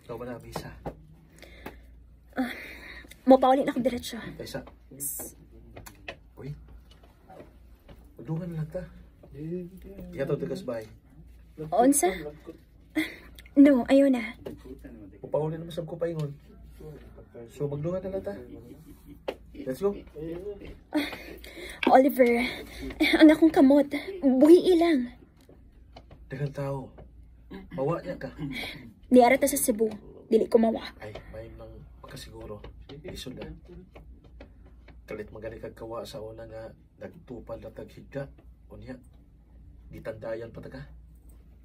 Ikaw ba na, Misa? Mapauli na akong diretsyo. Kaisa. Uy. Magdungan lang ta. Ikaw tagas bahay. Onsa? No, ayaw na. Upauli naman sa ko paingon. So, magdungan na lang ta. Let's go. Oliver, ang akong kamot. Buhi ilang. Dagang tao. Mawa niya ka. Niara ta sa Cebu. Dili ko mawa. Ay, may mang makasiguro. Isod na. Kalit magani kagkawa sa una nga nagtupal na taghigda. O niya, gitandayan pa taga.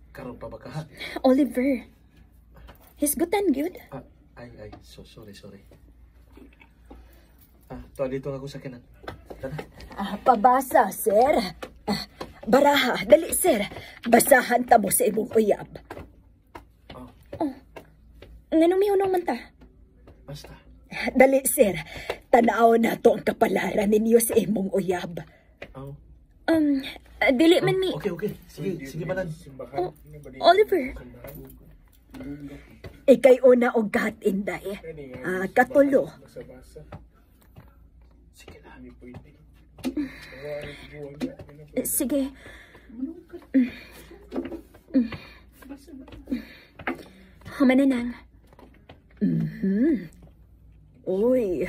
Karon pa ba ka ha? Oliver, hisgutan good. Ay, sorry. To dito ako sa kinan. Tara. Pabasa, sir. Baraha, dali, sir. Basahan ta mo sa imong uyab. Nganong mihunong man ta? Basta. Dali, sir. Tanaw na to ang kapalaran ninyo sa imong uyab. Dili man mi... Okay. Sige manan. Oliver. Ikay una og kahat inday. Katulo. Sige na. Sige. Humananang. Uy.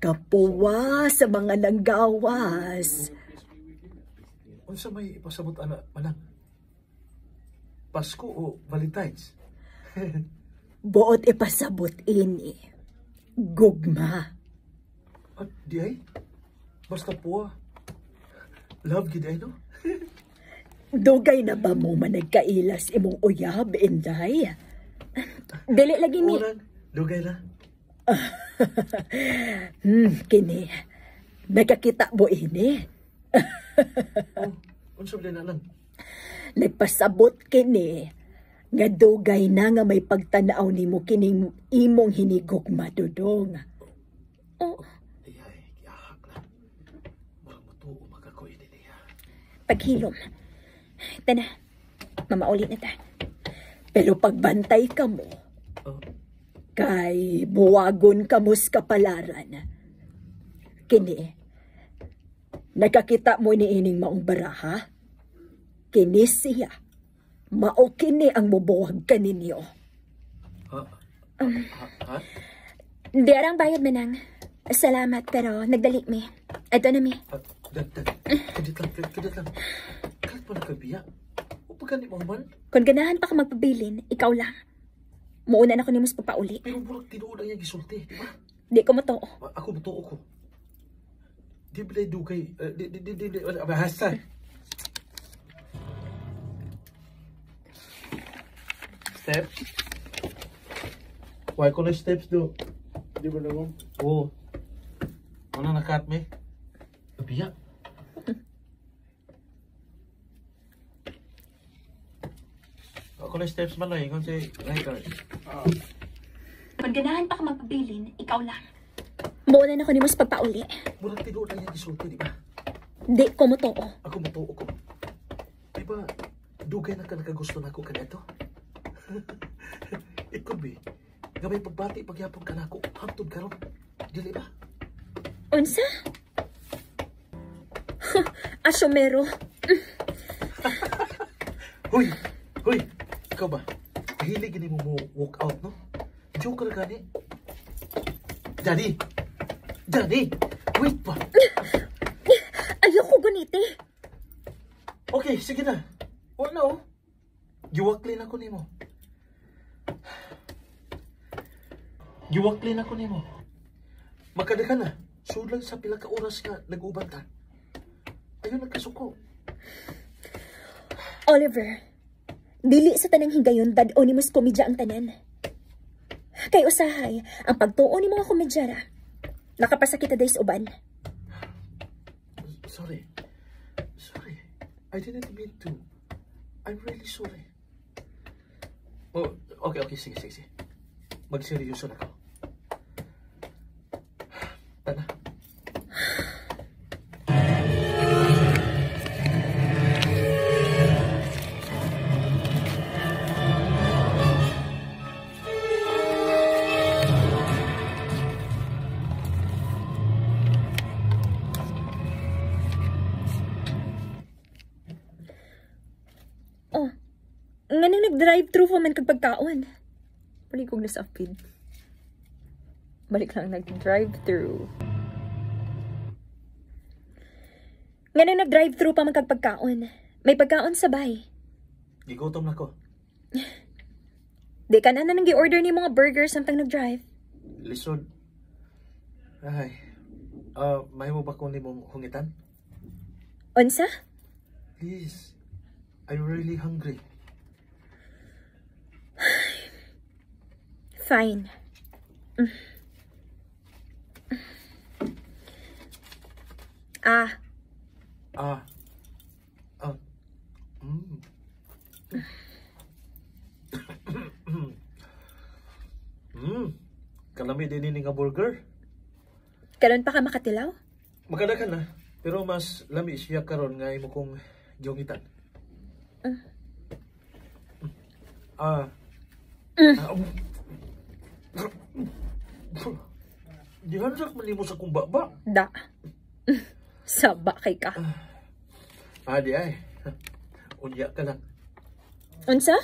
Kapuwa sa mga nanggawas. Unsa may ipasabot ana manang? Pasko o Valentine's? Buot ipasabot ini. Gugma. At di ay? Basta po love gid ay no? Dugay na ba mo man nagkailas imong uyab, Inday? Dili lagi mi. Dugay na. Kini. Nakakita mo ini. Unsa ba na lang? Nagpasabot kini. Nga dugay na nga may pagtanaw nimo kining imong hinigog madudong. Ay, gihahak na. Marang matuo makakoy din niya. Paghilom. Tana, mamauli na ta. Pero pagbantay ka mo, kay buwagon ka mo sa kapalaran. Kini, nakakita mo ni ining maong baraha? Kini siya. Mao kini ang mubuwag ka ninyo. Ha? Di arang bayad manang. Salamat, pero nagdali mi. Ito na mi. Kadit lang. Kahit pa nakabiya. O pagkani mo man? Kung ganahan pa ka magpabilin, ikaw lang. Muuna na ko ni mas papauli. Pero burag tinuod ang yung gisulti, di ba? Di ko matoo. Ako matuo ko. Di bilay dugay. Bahasa. Step. Why ko na steps do? Di ba naman? Oo. Ano nakat me? Kabiya. Ako na steps man lang. Kung si Ricard. Kung ganahan pa ka magpabilin, ikaw lang. Muuna na ko ni mas papauli. Murag tinuod ang yung gisulti, di ba? Di ko matoo. Ako matuo ko. Di ba, dugay na ka nakagusto na ako kanito? It could be. Nga may pagbati pagyapon ka na ako. Hantod ka ron. Dili ba? Unsa? Asyomero. Hoy! Ikaw ba? Hilig gini mo walk out, no? Joke ka na gani. Johnny! Wait pa! Ayoko ganiti. Okay, sige na. O no? Giwaklin ako nimo. Makadagan na. Sud lang sa pila ka oras nga nag-uban ta. Ayun nagkasuko. Oliver, dili sa tanang higayon dad-o ni mas komedya ang tanan. Kay usahay, ang pagtuo ni mga komedyara. Nakapasakit na days uban. Sorry. I didn't mean to. I'm really sorry. Oh, okay, sige. Magseryoso na ako. Tana. Nga nang nag-drive-thru pa man kag pagkaon. Balik kong nasa apid. Balik lang nag-drive-thru. Nga nang nag-drive-thru pa man kag pagkaon. May pagkaon sa bay. Gigutom na ko. Di ka na nang gi-order ni mga burger samtang nag-drive. Lisod. Ay. May mo ba kung mong hungitan? Unsa? Please. I'm really hungry. Fine. Ah. Kalami din ini nga burger. Karon pa ka makatilaw? Makadakan na. Pero mas lami siya karon nga imo kong giungitan. Dihansak man nimo sa kumba ba? Da. Saba kay ka. Di ay. Unya ka lang. Unsa?